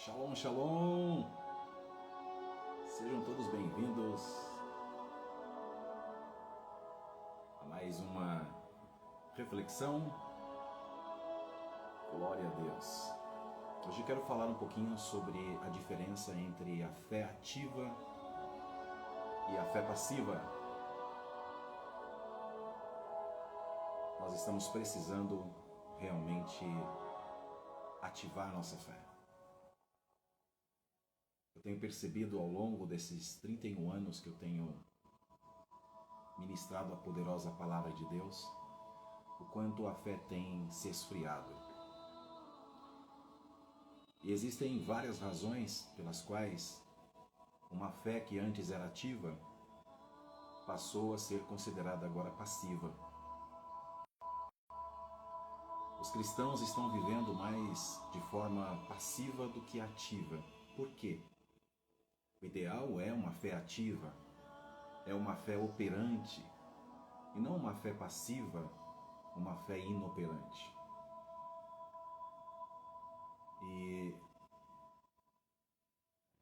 Shalom, shalom! Sejam todos bem-vindos a mais uma reflexão. Glória a Deus! Hoje eu quero falar um pouquinho sobre a diferença entre a fé ativa e a fé passiva. Nós estamos precisando realmente ativar nossa fé. Eu tenho percebido ao longo desses 31 anos que eu tenho ministrado a poderosa palavra de Deus, o quanto a fé tem se esfriado. E existem várias razões pelas quais uma fé que antes era ativa passou a ser considerada agora passiva. Os cristãos estão vivendo mais de forma passiva do que ativa. Por quê? O ideal é uma fé ativa, é uma fé operante, e não uma fé passiva, uma fé inoperante. E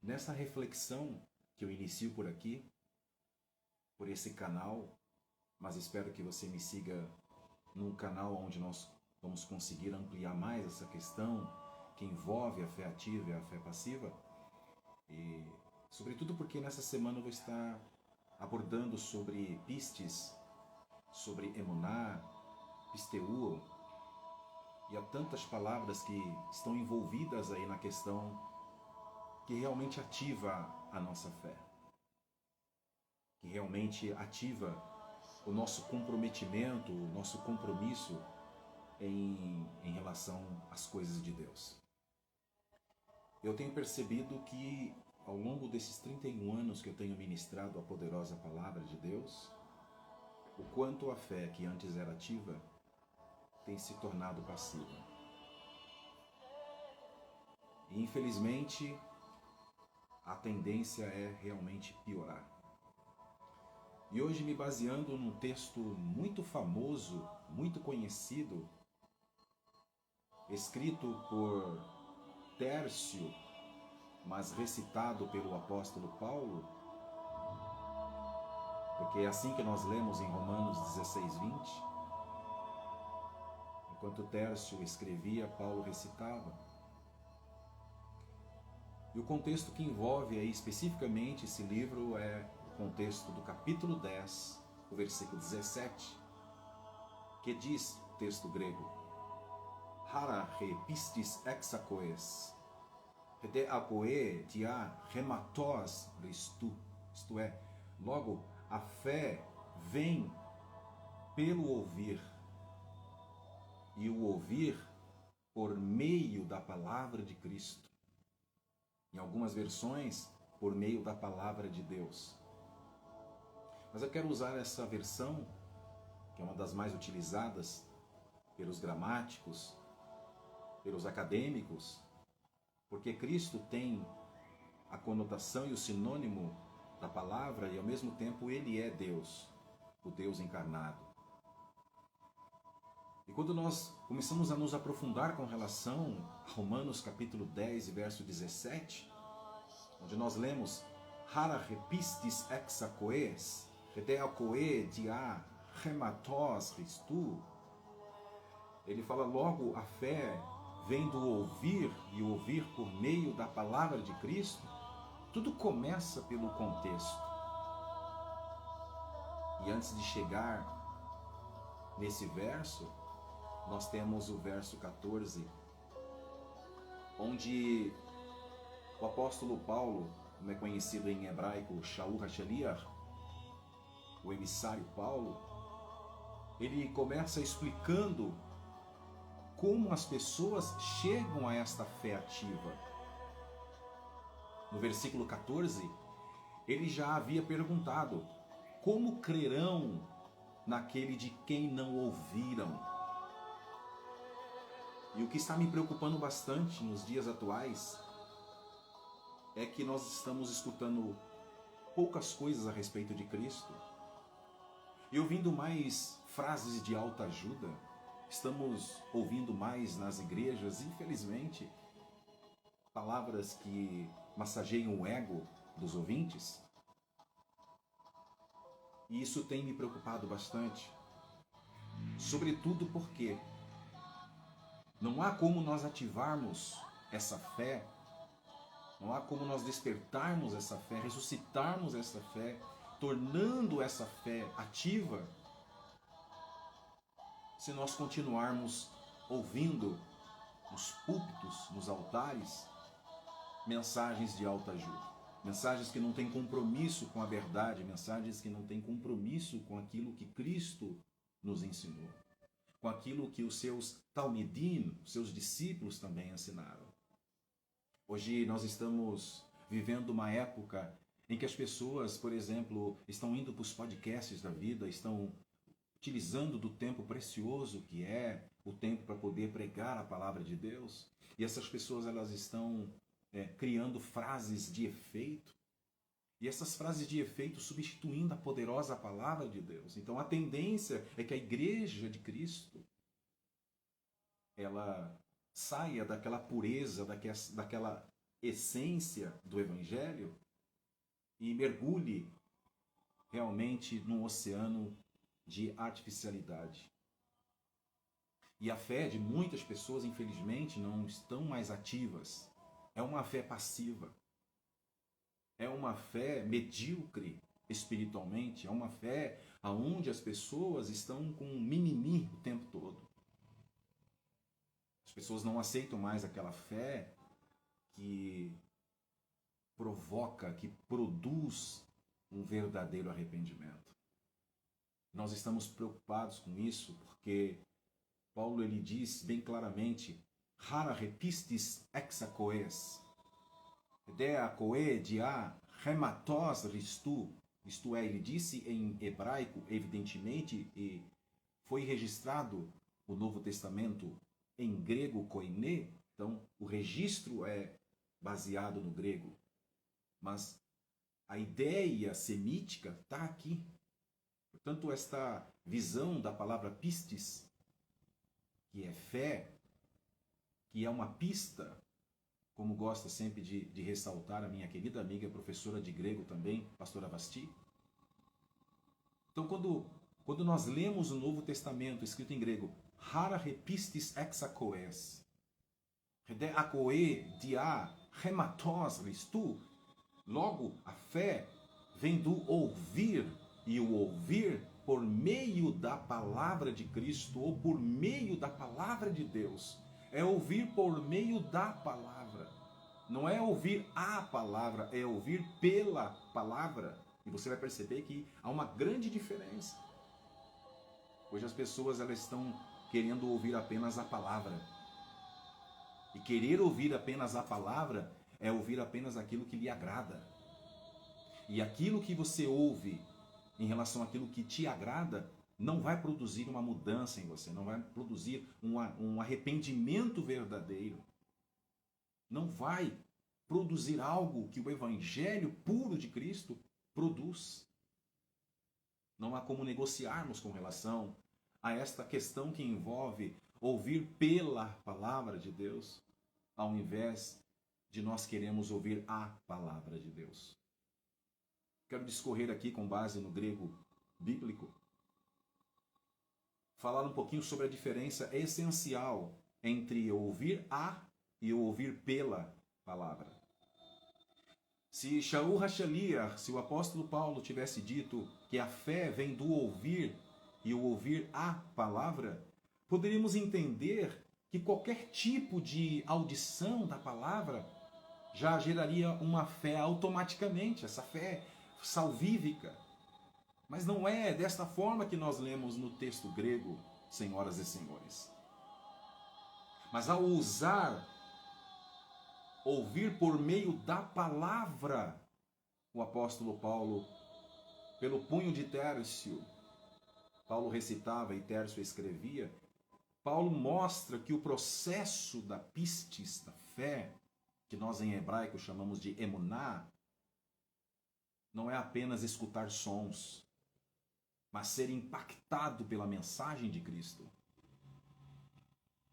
nessa reflexão que eu inicio por aqui, por esse canal, mas espero que você me siga num canal onde nós vamos conseguir ampliar mais essa questão que envolve a fé ativa e a fé passiva. E sobretudo porque nessa semana eu vou estar abordando sobre pistes, sobre emuná, pisteuo, e há tantas palavras que estão envolvidas aí na questão que realmente ativa a nossa fé, que realmente ativa o nosso comprometimento, o nosso compromisso em relação às coisas de Deus. Eu tenho percebido que ao longo desses 31 anos que eu tenho ministrado a poderosa palavra de Deus, o quanto a fé que antes era ativa tem se tornado passiva. E infelizmente a tendência é realmente piorar. E hoje, me baseando num texto muito famoso, muito conhecido, escrito por Tércio, mas recitado pelo apóstolo Paulo, porque é assim que nós lemos em Romanos 16:20, enquanto Tércio escrevia, Paulo recitava. E o contexto que envolve aí especificamente esse livro é o contexto do capítulo 10, o versículo 17, que diz, o texto grego, Hara he pistis exakoes, de akoe dia rematos Christu, isto é, logo a fé vem pelo ouvir, e o ouvir por meio da palavra de Cristo. Em algumas versões, por meio da palavra de Deus. Mas eu quero usar essa versão, que é uma das mais utilizadas pelos gramáticos, pelos acadêmicos, porque Cristo tem a conotação e o sinônimo da palavra e ao mesmo tempo Ele é Deus, o Deus encarnado. E quando nós começamos a nos aprofundar com relação a Romanos capítulo 10 e verso 17, onde nós lemos Hara repistis exakoes, redeakoe dia rematos Christu, ele fala logo a fé vem do ouvir e ouvir por meio da palavra de Cristo. Tudo começa pelo contexto. E antes de chegar nesse verso, nós temos o verso 14, onde o apóstolo Paulo, como é conhecido em hebraico, Shaul HaShaliach, o emissário Paulo, ele começa explicando como as pessoas chegam a esta fé ativa. No versículo 14, ele já havia perguntado, como crerão naquele de quem não ouviram? E o que está me preocupando bastante nos dias atuais é que nós estamos escutando poucas coisas a respeito de Cristo e ouvindo mais frases de autoajuda. Estamos ouvindo mais nas igrejas, infelizmente, palavras que massageiam o ego dos ouvintes. E isso tem me preocupado bastante. Sobretudo porque não há como nós ativarmos essa fé, não há como nós despertarmos essa fé, ressuscitarmos essa fé, tornando essa fé ativa, se nós continuarmos ouvindo nos púlpitos, nos altares, mensagens de autoajuda. Mensagens que não têm compromisso com a verdade, mensagens que não têm compromisso com aquilo que Cristo nos ensinou, com aquilo que os seus talmidim, os seus discípulos também ensinaram. Hoje nós estamos vivendo uma época em que as pessoas, por exemplo, estão indo para os podcasts da vida, estão utilizando do tempo precioso que é o tempo para poder pregar a palavra de Deus. E essas pessoas elas estão criando frases de efeito. E essas frases de efeito substituindo a poderosa palavra de Deus. Então a tendência é que a igreja de Cristo ela saia daquela pureza, daquela essência do Evangelho e mergulhe realmente num oceano de artificialidade. E a fé de muitas pessoas, infelizmente, não estão mais ativas. É uma fé passiva. É uma fé medíocre espiritualmente. É uma fé onde as pessoas estão com mimimi o tempo todo. As pessoas não aceitam mais aquela fé que provoca, que produz um verdadeiro arrependimento. Nós estamos preocupados com isso porque Paulo ele diz bem claramente: "Hara repistis exacoes, dea coe dia hematos ristu", isto é, ele disse em hebraico, evidentemente, e foi registrado o Novo Testamento em grego koine, então o registro é baseado no grego, mas a ideia semítica está aqui. Portanto, esta visão da palavra pistis, que é fé, que é uma pista, como gosta sempre de ressaltar a minha querida amiga, professora de grego também, pastora Vasti. Então, quando nós lemos o Novo Testamento escrito em grego, hara repistis exacoes, de acoe dia hematos ristu, logo a fé vem do ouvir, e o ouvir por meio da palavra de Cristo ou por meio da palavra de Deus. É ouvir por meio da palavra. Não é ouvir a palavra, é ouvir pela palavra. E você vai perceber que há uma grande diferença. Hoje as pessoas elas estão querendo ouvir apenas a palavra. E querer ouvir apenas a palavra é ouvir apenas aquilo que lhe agrada. E aquilo que você ouve em relação àquilo que te agrada não vai produzir uma mudança em você, não vai produzir um arrependimento verdadeiro. Não vai produzir algo que o Evangelho puro de Cristo produz. Não há como negociarmos com relação a esta questão que envolve ouvir pela palavra de Deus, ao invés de nós queremos ouvir a palavra de Deus. Quero discorrer aqui com base no grego bíblico, falar um pouquinho sobre a diferença essencial entre ouvir a e ouvir pela palavra. Se Shaul HaShaliach, se o apóstolo Paulo tivesse dito que a fé vem do ouvir e o ouvir a palavra, poderíamos entender que qualquer tipo de audição da palavra já geraria uma fé automaticamente, essa fé salvífica. Mas não é desta forma que nós lemos no texto grego, senhoras e senhores. Mas ao usar ouvir por meio da palavra, o apóstolo Paulo, pelo punho de Tércio, Paulo recitava e Tércio escrevia, Paulo mostra que o processo da pistis, da fé, que nós em hebraico chamamos de emuná, não é apenas escutar sons, mas ser impactado pela mensagem de Cristo.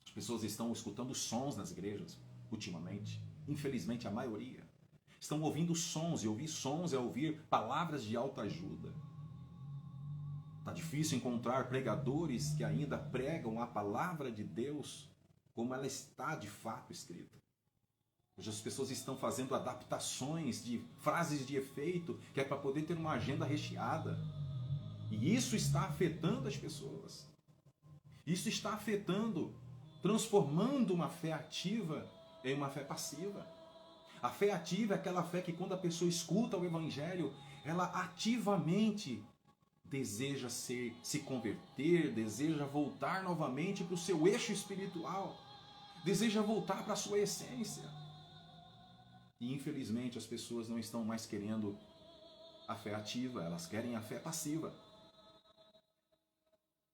As pessoas estão escutando sons nas igrejas ultimamente. infelizmente a maioria, estão ouvindo sons, e ouvir sons é ouvir palavras de autoajuda. Está difícil encontrar pregadores que ainda pregam a palavra de Deus como ela está de fato escrita. Hoje as pessoas estão fazendo adaptações de frases de efeito, que é para poder ter uma agenda recheada. E isso está afetando as pessoas. Isso está afetando, transformando uma fé ativa em uma fé passiva. A fé ativa é aquela fé que quando a pessoa escuta o Evangelho, ela ativamente deseja se converter, deseja voltar novamente para o seu eixo espiritual, deseja voltar para a sua essência. E infelizmente as pessoas não estão mais querendo a fé ativa, elas querem a fé passiva.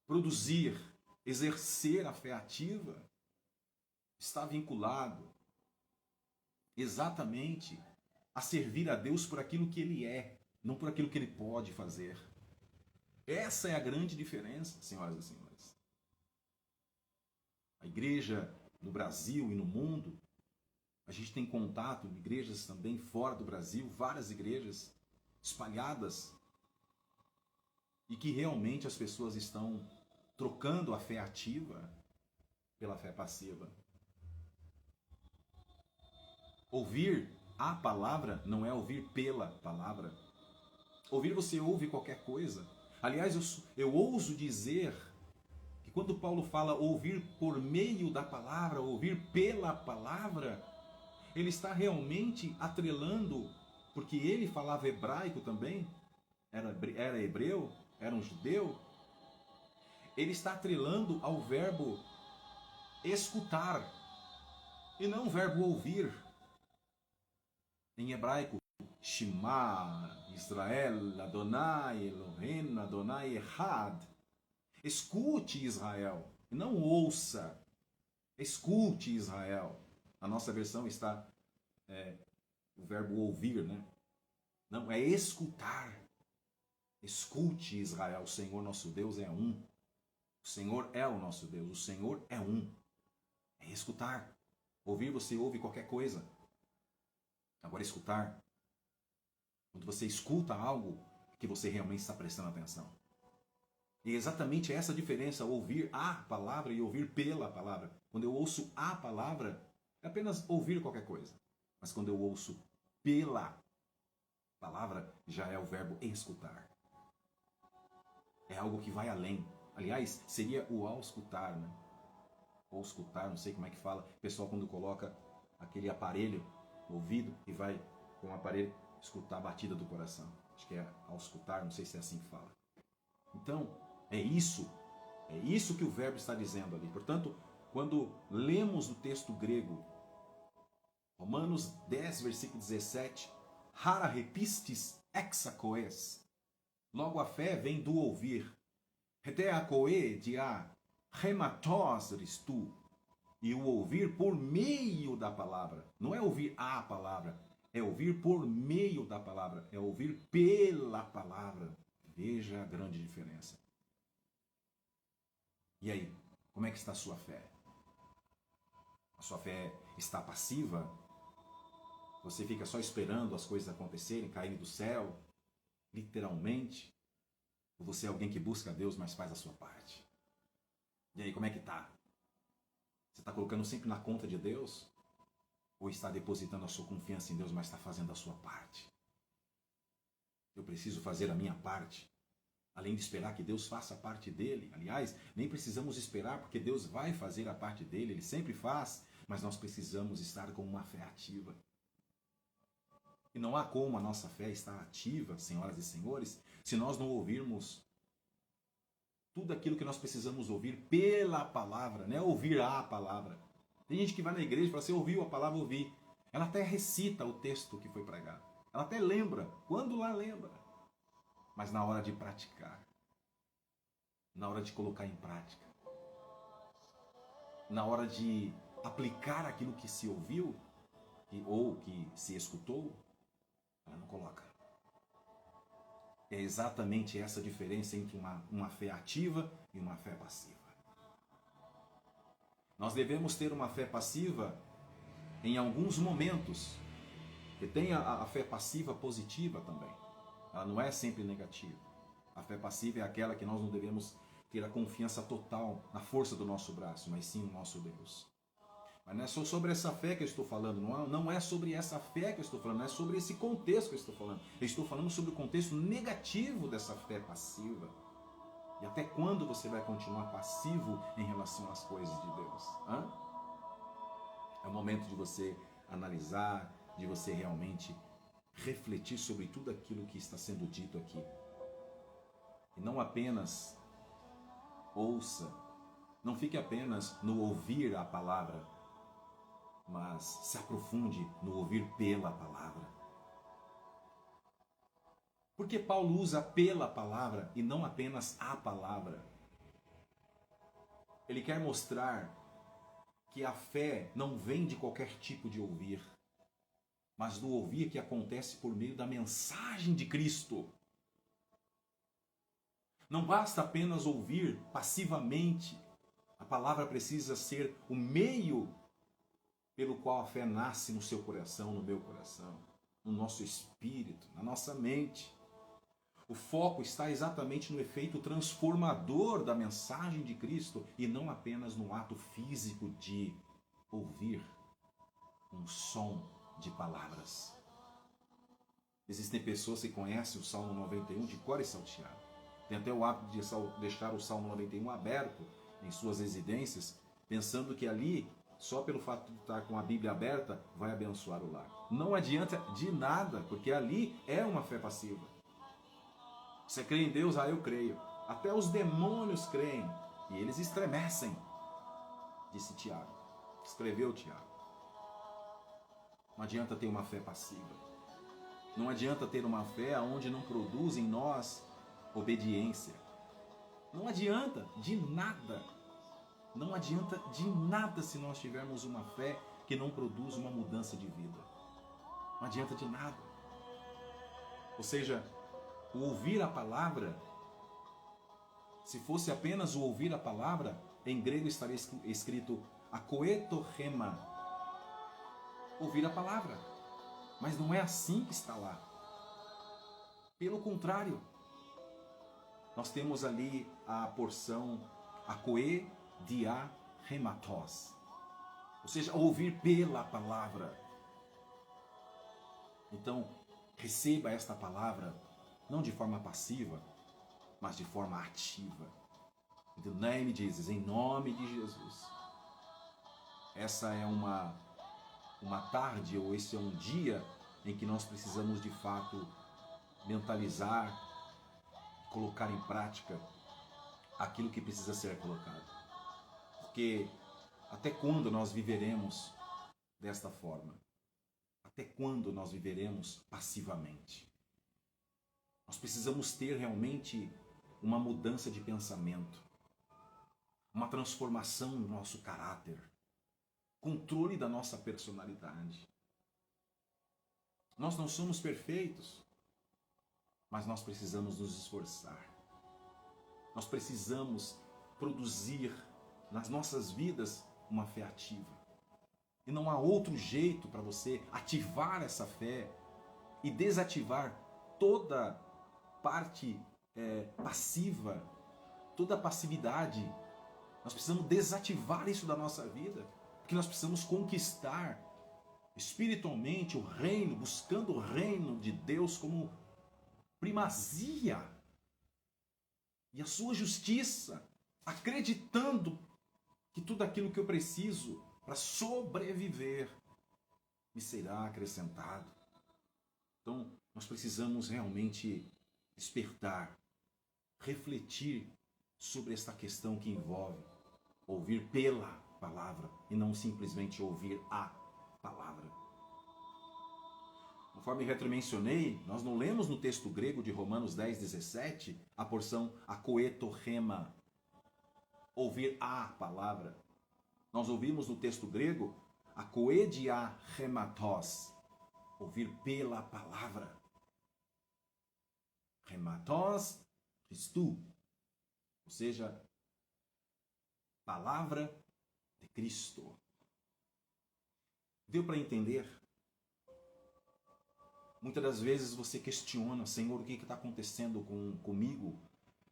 Produzir, exercer a fé ativa está vinculado exatamente a servir a Deus por aquilo que Ele é, não por aquilo que Ele pode fazer. Essa é a grande diferença, senhoras e senhores. A igreja no Brasil e no mundo, a gente tem contato em igrejas também fora do Brasil, várias igrejas espalhadas, e que realmente as pessoas estão trocando a fé ativa pela fé passiva. Ouvir a palavra não é ouvir pela palavra. Ouvir, você ouve qualquer coisa. Aliás, eu ouso dizer que quando Paulo fala ouvir por meio da palavra, ouvir pela palavra, ele está realmente atrelando, porque ele falava hebraico também, era hebreu, era um judeu, ele está atrelando ao verbo escutar e não o verbo ouvir. Em hebraico, Shema, Israel, Adonai, Elohim, Adonai Echad. Escute, Israel, e não ouça. Escute, Israel. A nossa versão está o verbo ouvir, né? Não, é escutar. Escute, Israel, o Senhor nosso Deus é um. O Senhor é o nosso Deus, o Senhor é um. É escutar. Ouvir, você ouve qualquer coisa. Agora, escutar, quando você escuta algo que você realmente está prestando atenção. E é exatamente essa a diferença, ouvir a palavra e ouvir pela palavra. Quando eu ouço a palavra, é apenas ouvir qualquer coisa. Mas quando eu ouço pela palavra, já é o verbo escutar. É algo que vai além. Aliás, seria o auscultar, né? Ou escutar, não sei como é que fala. O pessoal quando coloca aquele aparelho no ouvido e vai com o aparelho escutar a batida do coração. Acho que é auscultar, não sei se é assim que fala. Então, é isso que o verbo está dizendo ali. Portanto, quando lemos o texto grego, Romanos 10, versículo 17, Hara repistis exacoes. Logo a fé vem do ouvir. Heteacoe dia rematos ristu. E o ouvir por meio da palavra. Não é ouvir a palavra, é ouvir por meio da palavra, é ouvir pela palavra. Veja a grande diferença. E aí, como é que está a sua fé? A sua fé está passiva? Você fica só esperando as coisas acontecerem, caírem do céu, literalmente? Ou você é alguém que busca a Deus, mas faz a sua parte? E aí, como é que está? Você está colocando sempre na conta de Deus? Ou está depositando a sua confiança em Deus, mas está fazendo a sua parte? Eu preciso fazer a minha parte. Além de esperar que Deus faça a parte dele. Aliás, nem precisamos esperar, porque Deus vai fazer a parte dele. Ele sempre faz, mas nós precisamos estar com uma fé ativa. E não há como a nossa fé estar ativa, senhoras e senhores, se nós não ouvirmos tudo aquilo que nós precisamos ouvir pela palavra, não é ouvir a palavra. Tem gente que vai na igreja e fala assim, ouviu a palavra, ouvi. Ela até recita o texto que foi pregado. Ela até lembra, quando lá lembra. Mas na hora de praticar, na hora de colocar em prática, na hora de aplicar aquilo que se ouviu, ou que se escutou, ela não coloca. É exatamente essa a diferença entre uma fé ativa e uma fé passiva. Nós devemos ter uma fé passiva em alguns momentos, que tem a fé passiva positiva também. Ela não é sempre negativa. A fé passiva é aquela que nós não devemos ter a confiança total na força do nosso braço, mas sim no nosso Deus. Mas não é só sobre essa fé que eu estou falando, não é sobre essa fé que eu estou falando, não é sobre esse contexto que eu estou falando. Eu estou falando sobre o contexto negativo dessa fé passiva. E até quando você vai continuar passivo em relação às coisas de Deus? Hã? É o momento de você analisar, de você realmente refletir sobre tudo aquilo que está sendo dito aqui. E não apenas ouça, não fique apenas no ouvir a palavra, mas se aprofunde no ouvir pela palavra. Porque Paulo usa pela palavra e não apenas a palavra. Ele quer mostrar que a fé não vem de qualquer tipo de ouvir, mas do ouvir que acontece por meio da mensagem de Cristo. Não basta apenas ouvir passivamente. A palavra precisa ser o meio pelo qual a fé nasce no seu coração, no meu coração, no nosso espírito, na nossa mente. O foco está exatamente no efeito transformador da mensagem de Cristo e não apenas no ato físico de ouvir um som de palavras. Existem pessoas que conhecem o Salmo 91 de cor e salteado. Tem até o hábito de deixar o Salmo 91 aberto em suas residências, pensando que ali, só pelo fato de estar com a Bíblia aberta, vai abençoar o lar. Não adianta de nada, porque ali é uma fé passiva. Você crê em Deus? Ah, eu creio. Até os demônios creem e eles estremecem, disse Tiago. Escreveu Tiago. Não adianta ter uma fé passiva. Não adianta ter uma fé onde não produz em nós obediência. Não adianta de nada. Não adianta de nada se nós tivermos uma fé que não produz uma mudança de vida. Não adianta de nada. Ou seja, o ouvir a palavra, se fosse apenas o ouvir a palavra, em grego estaria escrito akoetorema, ouvir a palavra. Mas não é assim que está lá. Pelo contrário, nós temos ali a porção akoe dia rematos, ou seja, ouvir pela palavra. Então, receba esta palavra não de forma passiva, mas de forma ativa. In the name of Jesus, em nome de Jesus. Essa é uma tarde, ou esse é um dia em que nós precisamos de fato mentalizar, colocar em prática aquilo que precisa ser colocado. Porque até quando nós viveremos desta forma? Até quando nós viveremos passivamente? Nós precisamos ter realmente uma mudança de pensamento, uma transformação no nosso caráter, controle da nossa personalidade. Nós não somos perfeitos, mas nós precisamos nos esforçar. Nós precisamos produzir nas nossas vidas uma fé ativa. E não há outro jeito para você ativar essa fé e desativar toda parte passiva, toda passividade. Nós precisamos desativar isso da nossa vida, porque nós precisamos conquistar espiritualmente o reino, buscando o reino de Deus como primazia e a sua justiça, acreditando que tudo aquilo que eu preciso para sobreviver me será acrescentado. Então, nós precisamos realmente despertar, refletir sobre esta questão que envolve ouvir pela palavra e não simplesmente ouvir a palavra. Conforme retromencionei, nós não lemos no texto grego de Romanos 10:17 a porção akoetorema, ouvir a palavra. Nós ouvimos no texto grego akoedia rematos, ouvir pela palavra. Rematos Christou, ou seja, palavra de Cristo. Deu para entender? Muitas das vezes você questiona, Senhor, o que está acontecendo comigo?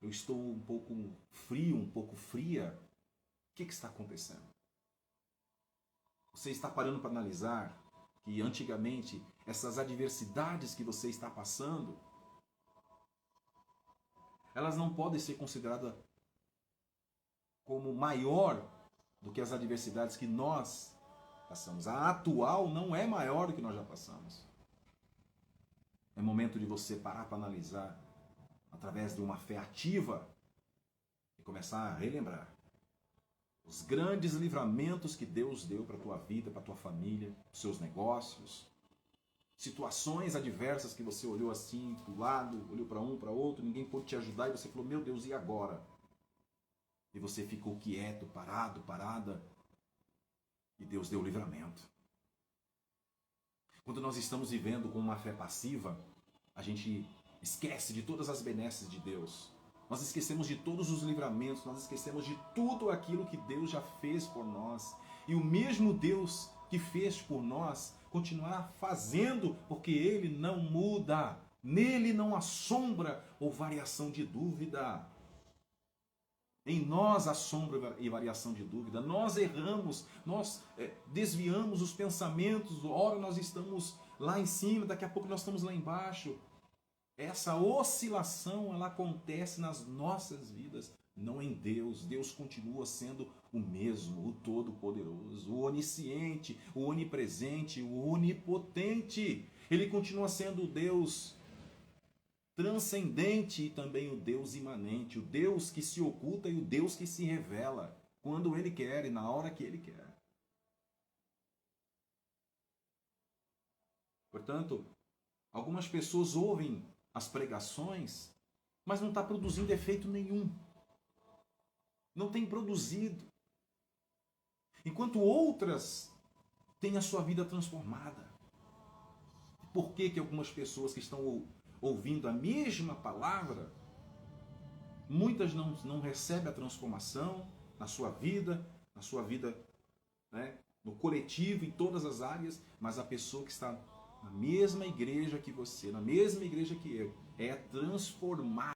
Eu estou um pouco frio, um pouco fria. O que está acontecendo? Você está parando para analisar que antigamente essas adversidades que você está passando, elas não podem ser consideradas como maior do que as adversidades que nós passamos. A atual não é maior do que nós já passamos. É momento de você parar para analisar através de uma fé ativa e começar a relembrar os grandes livramentos que Deus deu para a tua vida, para a tua família, para os seus negócios, situações adversas que você olhou assim para o lado, olhou para um, para outro, ninguém pôde te ajudar e você falou, meu Deus, e agora? E você ficou quieto, parado, parada, e Deus deu o livramento. Quando nós estamos vivendo com uma fé passiva, a gente esquece de todas as benesses de Deus. Nós esquecemos de todos os livramentos, nós esquecemos de tudo aquilo que Deus já fez por nós. E o mesmo Deus que fez por nós continuará fazendo, porque Ele não muda. Nele não há sombra ou variação de dúvida. Em nós há sombra e variação de dúvida. Nós erramos, nós desviamos os pensamentos. Ora nós estamos lá em cima, daqui a pouco nós estamos lá embaixo. Essa oscilação, ela acontece nas nossas vidas, não em Deus. Deus continua sendo o mesmo, o Todo-Poderoso, o Onisciente, o Onipresente, o Onipotente. Ele continua sendo o Deus transcendente e também o Deus imanente, o Deus que se oculta e o Deus que se revela quando Ele quer e na hora que Ele quer. Portanto, algumas pessoas ouvem as pregações, mas não está produzindo efeito nenhum. Não tem produzido. Enquanto outras têm a sua vida transformada. Por que algumas pessoas que estão ouvindo a mesma palavra, muitas não recebem a transformação na sua vida, né, no coletivo, em todas as áreas, mas a pessoa que está na mesma igreja que você, na mesma igreja que eu, é transformada.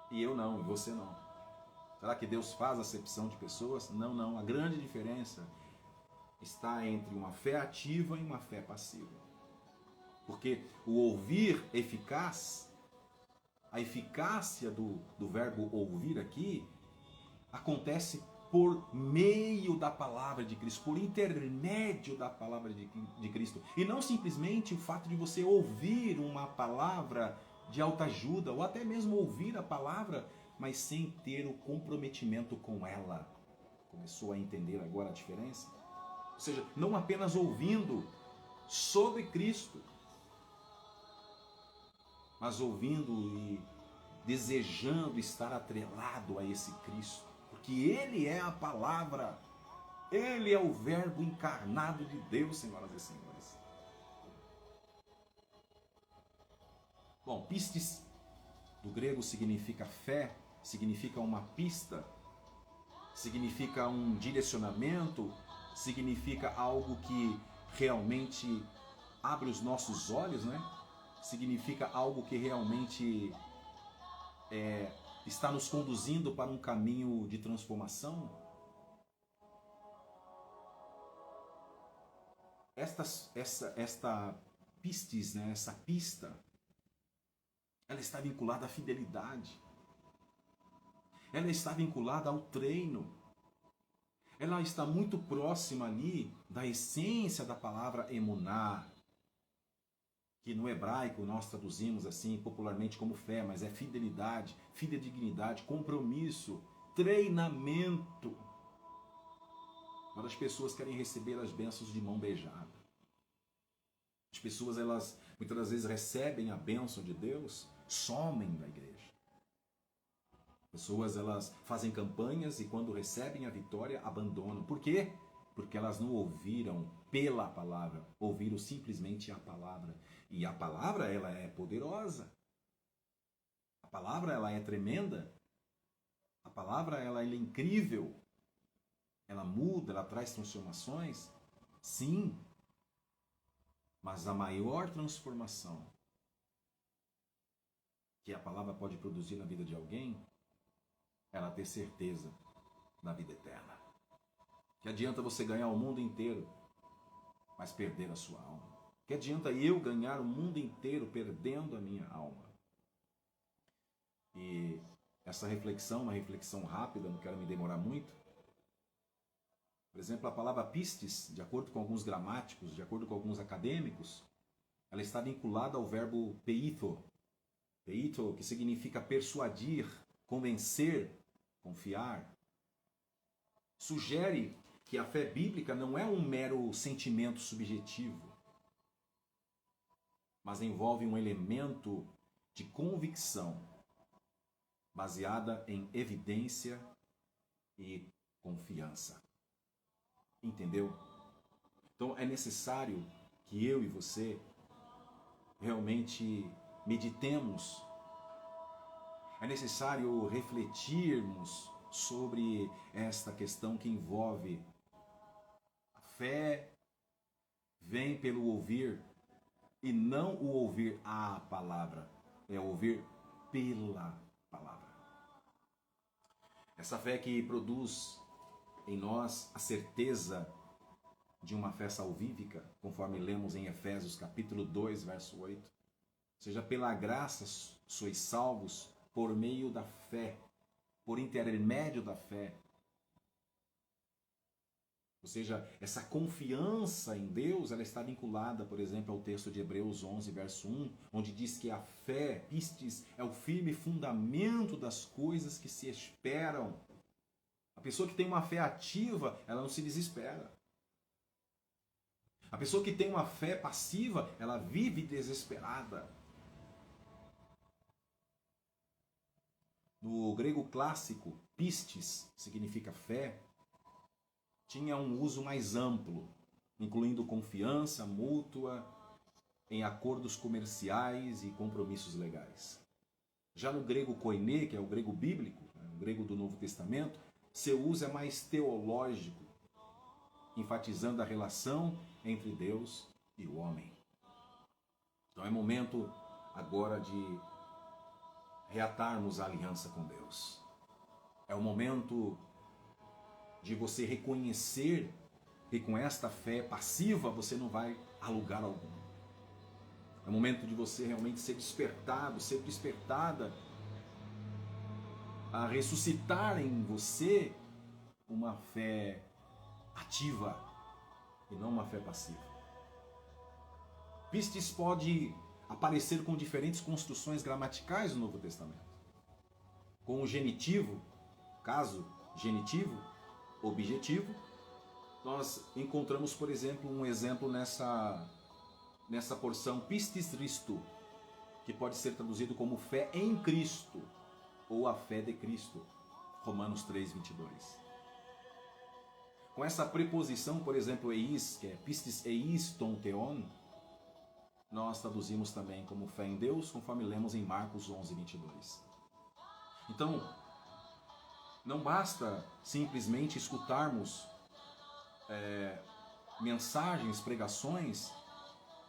E eu não, e você não. Será que Deus faz acepção de pessoas? Não, não. A grande diferença está entre uma fé ativa e uma fé passiva. Porque o ouvir eficaz, a eficácia do verbo ouvir aqui, acontece por meio da palavra de Cristo, por intermédio da palavra de Cristo. E não simplesmente o fato de você ouvir uma palavra de autoajuda, ou até mesmo ouvir a palavra, mas sem ter o comprometimento com ela. Começou a entender agora a diferença? Ou seja, não apenas ouvindo sobre Cristo, mas ouvindo e desejando estar atrelado a esse Cristo. Porque Ele é a palavra, Ele é o verbo encarnado de Deus, senhoras e senhores. Bom, pistis do grego significa fé, significa uma pista, significa um direcionamento, significa algo que realmente abre os nossos olhos, né? Significa algo que realmente está nos conduzindo para um caminho de transformação. Esta pistis, né? Essa pista, ela está vinculada à fidelidade. Ela está vinculada ao treino. Ela está muito próxima ali da essência da palavra emuná, que no hebraico nós traduzimos assim popularmente como fé, mas é fidelidade, fidedignidade, compromisso, treinamento. Mas as pessoas querem receber as bênçãos de mão beijada. As pessoas, elas muitas das vezes recebem a bênção de Deus, somem da igreja. Pessoas, elas fazem campanhas e quando recebem a vitória, abandonam. Por quê? Porque elas não ouviram pela palavra, ouviram simplesmente a palavra. E a palavra, ela é poderosa. A palavra, ela é tremenda. A palavra, ela é incrível. ela muda, ela traz transformações? Sim. Mas a maior transformação que a palavra pode produzir na vida de alguém é ela ter certeza da vida eterna. Que adianta você ganhar o mundo inteiro, mas perder a sua alma? Que adianta eu ganhar o mundo inteiro perdendo a minha alma? E essa reflexão, uma reflexão rápida, não quero me demorar muito. Por exemplo, a palavra pistis, de acordo com alguns gramáticos, de acordo com alguns acadêmicos, ela está vinculada ao verbo peito. Peito, que significa persuadir, convencer, confiar. Sugere que a fé bíblica não é um mero sentimento subjetivo, mas envolve um elemento de convicção baseada em evidência e confiança. Entendeu? Então é necessário que eu e você realmente meditemos. É necessário refletirmos sobre esta questão que envolve a fé vem pelo ouvir e não o ouvir a palavra, é ouvir pela palavra. Essa fé que produz em nós a certeza de uma fé salvífica, conforme lemos em Efésios capítulo 2, verso 8. Ou seja, pela graça sois salvos por meio da fé, por intermédio da fé. Ou seja, essa confiança em Deus, ela está vinculada, por exemplo, ao texto de Hebreus 11, verso 1, onde diz que a fé, pistis, é o firme fundamento das coisas que se esperam. A pessoa que tem uma fé ativa, ela não se desespera. A pessoa que tem uma fé passiva, ela vive desesperada. No grego clássico, pistis significa fé, tinha um uso mais amplo, incluindo confiança mútua em acordos comerciais e compromissos legais. Já no grego koiné, que é o grego bíblico, o grego do Novo Testamento, seu uso é mais teológico, enfatizando a relação entre Deus e o homem. Então é momento agora de reatarmos a aliança com Deus. É o momento de você reconhecer que com esta fé passiva você não vai a lugar algum. É o momento de você realmente ser despertado, ser despertada a ressuscitar em você uma fé ativa e não uma fé passiva. Pistis pode aparecer com diferentes construções gramaticais no Novo Testamento. Com o genitivo, caso genitivo, objetivo, nós encontramos, por exemplo, um exemplo nessa porção pistis Christo, que pode ser traduzido como fé em Cristo ou a fé de Cristo, Romanos 3, 22. Com essa preposição, por exemplo, eis, que é pistis eis ton theon, nós traduzimos também como fé em Deus, conforme lemos em Marcos 11, 22. Então, não basta simplesmente escutarmos mensagens, pregações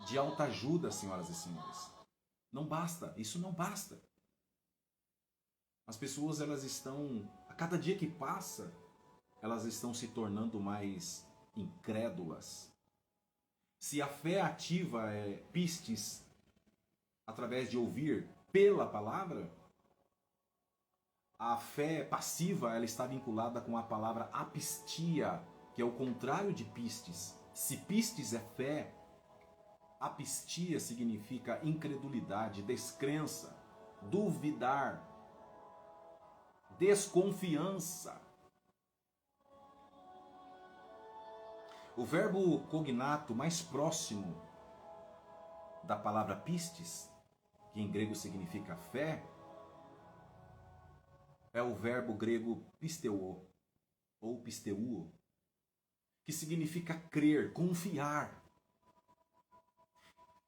de autoajuda, senhoras e senhores. Não basta, isso não basta. As pessoas, elas estão, a cada dia que passa, elas estão se tornando mais incrédulas. Se a fé ativa é pistis, através de ouvir pela palavra, a fé passiva, ela está vinculada com a palavra apistia, que é o contrário de pistis. Se pistis é fé, apistia significa incredulidade, descrença, duvidar, desconfiança. O verbo cognato mais próximo da palavra pistis, que em grego significa fé, é o verbo grego pisteuo, ou pisteuo, que significa crer, confiar.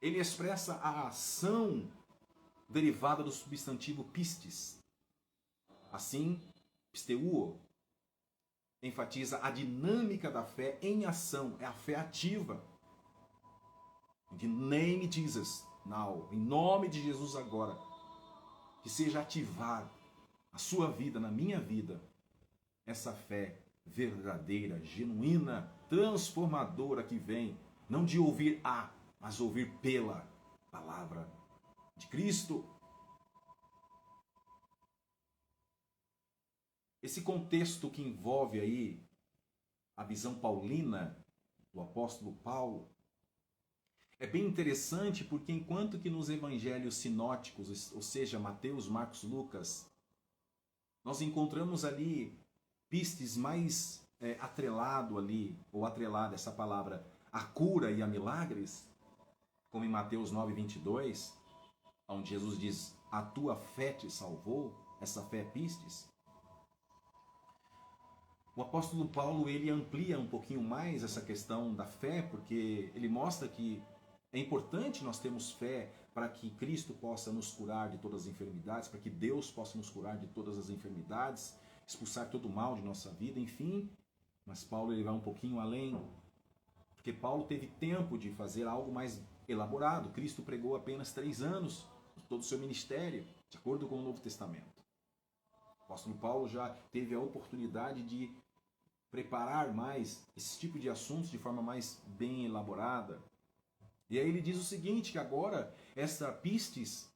Ele expressa a ação derivada do substantivo pistis. Assim, pisteuo enfatiza a dinâmica da fé em ação, é a fé ativa. In the name of Jesus, now, em nome de Jesus agora, que seja ativar a sua vida, na minha vida, essa fé verdadeira, genuína, transformadora que vem, não de ouvir a, mas ouvir pela palavra de Cristo. Esse contexto que envolve aí a visão paulina do apóstolo Paulo é bem interessante, porque enquanto que nos evangelhos sinóticos, ou seja, Mateus, Marcos, Lucas, nós encontramos ali pistas mais atrelado ali, ou atrelada essa palavra, a cura e a milagres, como em Mateus 9:22, onde Jesus diz, a tua fé te salvou, essa fé é pistes. O apóstolo Paulo, ele amplia um pouquinho mais essa questão da fé, porque ele mostra que é importante nós termos fé para que Cristo possa nos curar de todas as enfermidades, para que Deus possa nos curar de todas as enfermidades, expulsar todo o mal de nossa vida, enfim. Mas Paulo, ele vai um pouquinho além, porque Paulo teve tempo de fazer algo mais elaborado. Cristo pregou apenas 3 anos, todo o seu ministério, de acordo com o Novo Testamento. O apóstolo Paulo já teve a oportunidade de preparar mais esse tipo de assuntos de forma mais bem elaborada. E aí ele diz o seguinte, que agora essa pistis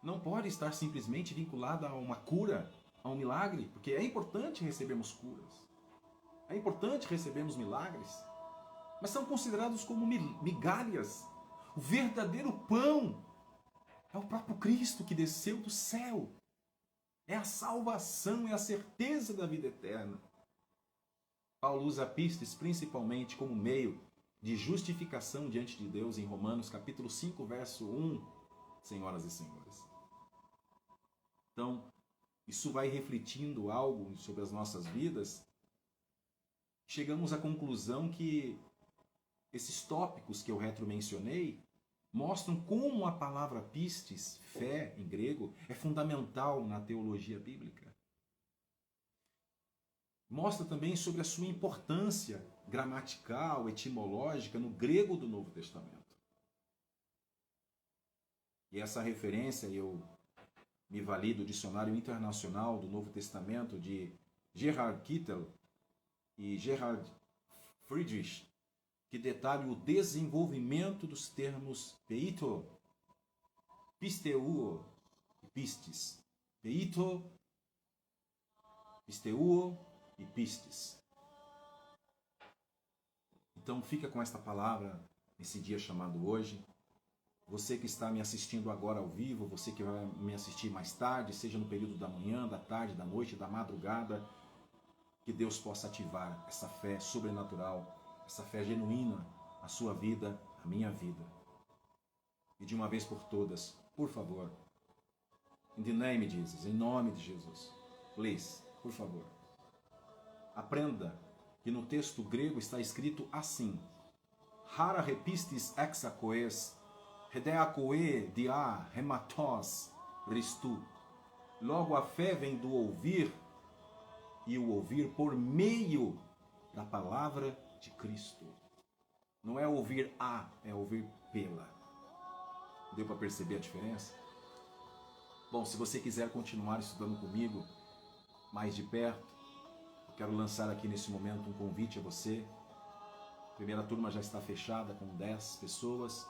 não pode estar simplesmente vinculada a uma cura, a um milagre, porque é importante recebermos curas, é importante recebermos milagres, mas são considerados como migalhas. O verdadeiro pão é o próprio Cristo que desceu do céu. É a salvação, é a certeza da vida eterna. Paulo usa pistes principalmente como meio de justificação diante de Deus em Romanos capítulo 5, verso 1, senhoras e senhores. Então, isso vai refletindo algo sobre as nossas vidas. Chegamos à conclusão que esses tópicos que eu retromencionei mostram como a palavra pistis, fé em grego, é fundamental na teologia bíblica. Mostra também sobre a sua importância gramatical, etimológica no grego do Novo Testamento. E essa referência eu me vali do Dicionário Internacional do Novo Testamento de Gerhard Kittel e Gerhard Friedrich, que detalha o desenvolvimento dos termos peito, pisteuo e pistis. Peito, pisteuo e pistis. Então fica com esta palavra nesse dia chamado hoje. Você que está me assistindo agora ao vivo, você que vai me assistir mais tarde, seja no período da manhã, da tarde, da noite, da madrugada, que Deus possa ativar essa fé sobrenatural, essa fé genuína, a sua vida, a minha vida. E de uma vez por todas, por favor, in the name of Jesus, em nome de Jesus, please, por favor, aprenda que no texto grego está escrito assim: Hara repistis exacoes, redeacoe dia hematos ristu. Logo a fé vem do ouvir, e o ouvir por meio da palavra de Cristo. Não é ouvir a, é ouvir pela. Deu para perceber a diferença? Bom, se você quiser continuar estudando comigo mais de perto, eu quero lançar aqui nesse momento um convite a você. A primeira turma já está fechada com 10 pessoas.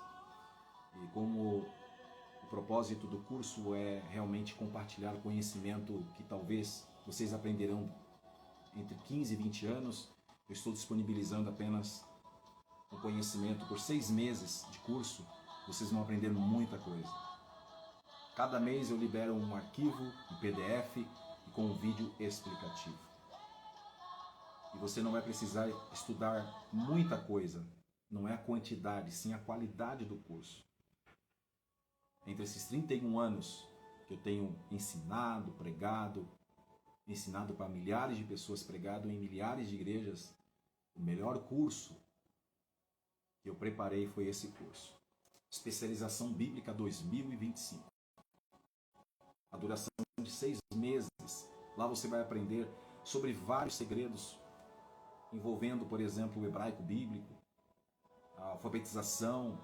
E como o propósito do curso é realmente compartilhar conhecimento que talvez vocês aprenderão entre 15 e 20 anos, eu estou disponibilizando apenas um conhecimento por 6 meses de curso. Vocês vão aprender muita coisa. Cada mês eu libero um arquivo, um PDF e com um vídeo explicativo. E você não vai precisar estudar muita coisa. Não é a quantidade, sim a qualidade do curso. Entre esses 31 anos que eu tenho ensinado, pregado, ensinado para milhares de pessoas, pregado em milhares de igrejas, o melhor curso que eu preparei foi esse curso. Especialização Bíblica 2025. A duração de 6 meses. Lá você vai aprender sobre vários segredos envolvendo, por exemplo, o hebraico bíblico, a alfabetização,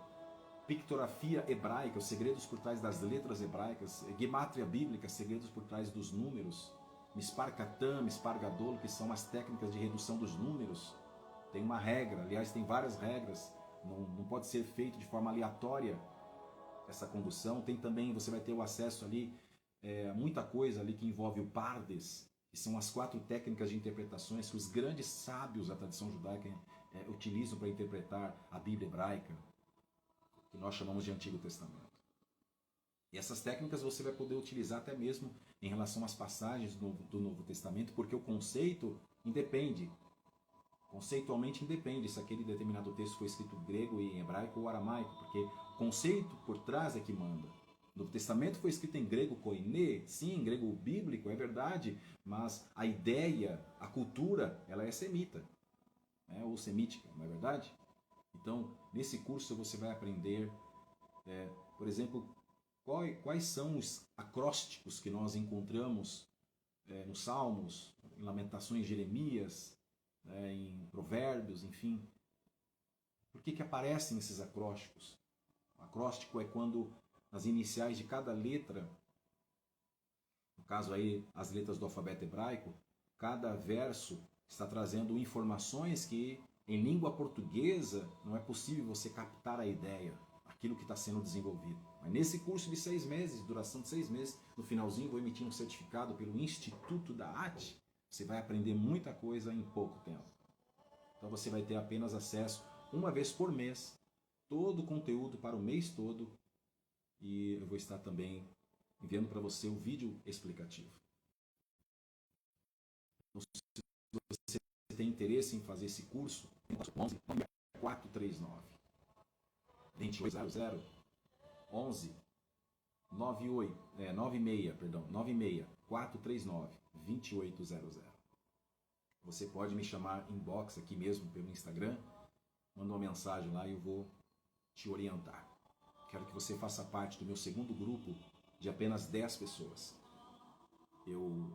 pictografia hebraica, os segredos por trás das letras hebraicas, gemátria bíblica, segredos por trás dos números, mispar katam, mispar gadol, que são as técnicas de redução dos números. Tem uma regra, aliás, tem várias regras, não pode ser feito de forma aleatória essa condução. Tem também, você vai ter o acesso ali, muita coisa ali que envolve o pardes, que são as 4 técnicas de interpretações que os grandes sábios da tradição judaica utilizam para interpretar a Bíblia hebraica, que nós chamamos de Antigo Testamento. E essas técnicas você vai poder utilizar até mesmo em relação às passagens do Novo Testamento, porque o conceito independe. Conceitualmente independe se aquele determinado texto foi escrito em grego, em hebraico ou aramaico, porque o conceito por trás é que manda. O Novo Testamento foi escrito em grego koiné, sim, em grego bíblico, é verdade, mas a ideia, a cultura, ela é semita, ou semítica, não é verdade? Então, nesse curso você vai aprender, por exemplo, quais são os acrósticos que nós encontramos nos Salmos, em Lamentações de Jeremias, em Provérbios, enfim. Por que aparecem esses acrósticos? O acróstico é quando as iniciais de cada letra, no caso aí as letras do alfabeto hebraico, cada verso está trazendo informações que em língua portuguesa não é possível você captar a ideia, aquilo que está sendo desenvolvido. Mas nesse curso de 6 meses, duração de 6 meses, no finalzinho vou emitir um certificado pelo Instituto da AT. Você vai aprender muita coisa em pouco tempo. Então você vai ter apenas acesso uma vez por mês, todo o conteúdo para o mês todo, e eu vou estar também enviando para você o vídeo explicativo. Então, se você tem interesse em fazer esse curso, 11 439 2800 11 96 439 2800. Você pode me chamar inbox aqui mesmo pelo Instagram, manda uma mensagem lá e eu vou te orientar. Quero que você faça parte do meu segundo grupo de apenas 10 pessoas. Eu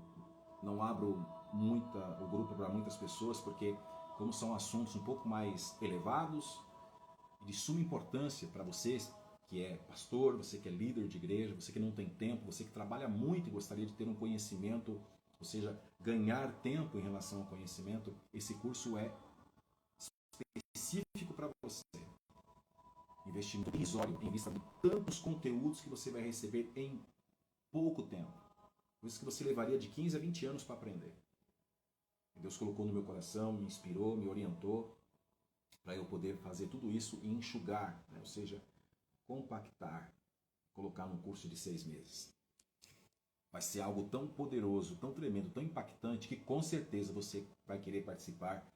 não abro o grupo para muitas pessoas porque, como são assuntos um pouco mais elevados e de suma importância para vocês, que é pastor, você que é líder de igreja, você que não tem tempo, você que trabalha muito e gostaria de ter um conhecimento, ou seja, ganhar tempo em relação ao conhecimento, esse curso é específico para você. Investimento irrisório em vista de tantos conteúdos que você vai receber em pouco tempo. Por isso que você levaria de 15 a 20 anos para aprender. Deus colocou no meu coração, me inspirou, me orientou para eu poder fazer tudo isso e enxugar, ou seja, compactar, colocar num curso de 6 meses. Vai ser algo tão poderoso, tão tremendo, tão impactante, que com certeza você vai querer participar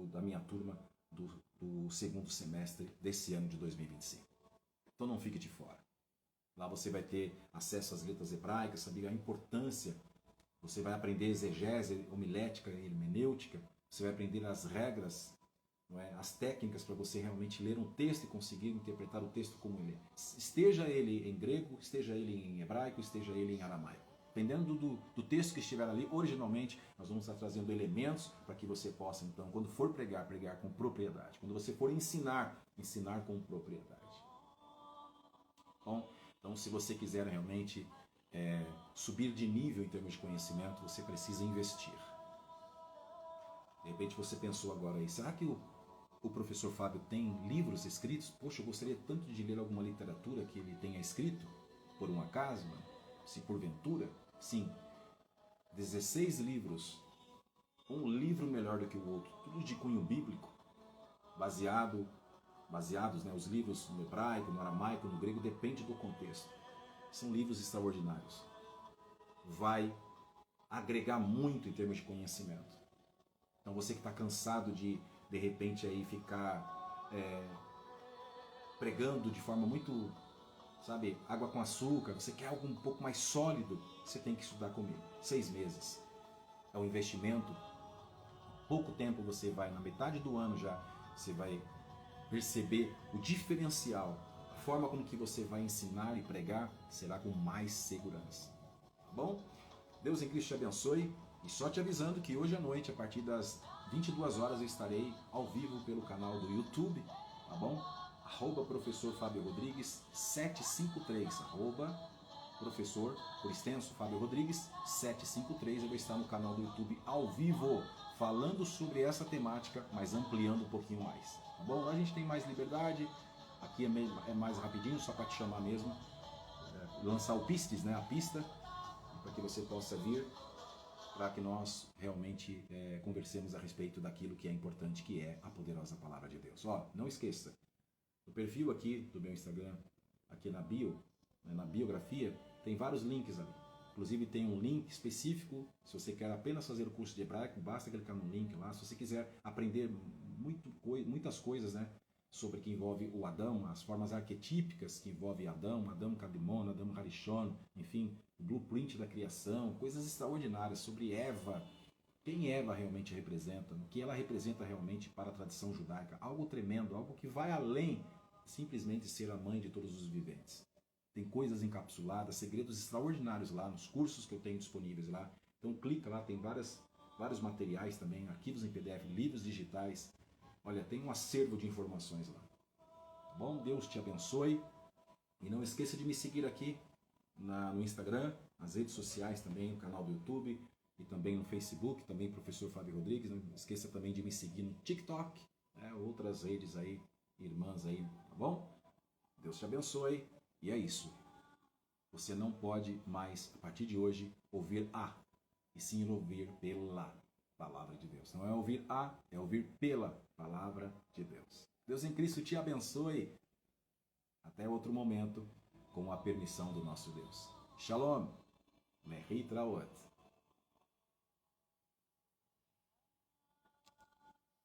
da minha turma do segundo semestre desse ano de 2025. Então não fique de fora. Lá você vai ter acesso às letras hebraicas, saber a importância. Você vai aprender exegese, homilética e hermenêutica. Você vai aprender as regras, as técnicas para você realmente ler um texto e conseguir interpretar o texto como ele é. Esteja ele em grego, esteja ele em hebraico, esteja ele em aramaico. Dependendo do texto que estiver ali, originalmente, nós vamos estar trazendo elementos para que você possa, então, quando for pregar, pregar com propriedade. Quando você for ensinar, ensinar com propriedade. Bom, então, se você quiser realmente subir de nível em termos de conhecimento, você precisa investir. De repente você pensou agora aí, será que o professor Fábio tem livros escritos? Poxa, eu gostaria tanto de ler alguma literatura que ele tenha escrito, por um acaso, se porventura. Sim, 16 livros, um livro melhor do que o outro, tudo de cunho bíblico, baseados, os livros no hebraico, no aramaico, no grego, depende do contexto. São livros extraordinários. Vai agregar muito em termos de conhecimento. Então você que está cansado de repente, aí ficar pregando de forma muito, água com açúcar, você quer algo um pouco mais sólido, você tem que estudar comigo. 6 meses. É um investimento. Pouco tempo você vai, na metade do ano já, você vai perceber o diferencial. A forma como que você vai ensinar e pregar será com mais segurança. Tá bom? Deus em Cristo te abençoe. E só te avisando que hoje à noite, a partir das 22 horas eu estarei ao vivo pelo canal do YouTube, tá bom? Professor Fábio Rodrigues 753, professor, por extenso, Fábio Rodrigues 753, eu vou estar no canal do YouTube ao vivo, falando sobre essa temática, mas ampliando um pouquinho mais, tá bom? Lá a gente tem mais liberdade, aqui é mais rapidinho, só para te chamar mesmo, lançar o pistes, né, a pista, para que você possa vir, para que nós realmente conversemos a respeito daquilo que é importante, que é a poderosa palavra de Deus. Ó, não esqueça, no perfil aqui do meu Instagram, aqui na bio, na biografia, tem vários links ali. Inclusive tem um link específico, se você quer apenas fazer o curso de hebraico, basta clicar no link lá. Se você quiser aprender muitas coisas, né, sobre que envolve o Adão, as formas arquetípicas que envolve Adão, Adão Kadmon, Adão Harishon, enfim, o blueprint da criação, coisas extraordinárias sobre Eva, quem Eva realmente representa, o que ela representa realmente para a tradição judaica, algo tremendo, algo que vai além de simplesmente ser a mãe de todos os viventes. Tem coisas encapsuladas, segredos extraordinários lá nos cursos que eu tenho disponíveis lá. Então clica lá, tem vários materiais também, arquivos em PDF, livros digitais. Olha, tem um acervo de informações lá. Tá bom? Deus te abençoe. E não esqueça de me seguir aqui no Instagram, nas redes sociais também, no canal do YouTube e também no Facebook, também Professor Fábio Rodrigues. Não esqueça também de me seguir no TikTok, né, outras redes aí, irmãs aí, tá bom? Deus te abençoe. E é isso. Você não pode mais, a partir de hoje, ouvir a, e sim ouvir pela palavra de Deus. Não é ouvir a, é ouvir pela palavra de Deus. Deus em Cristo te abençoe. Até outro momento, com a permissão do nosso Deus. Shalom. Lehi Traot.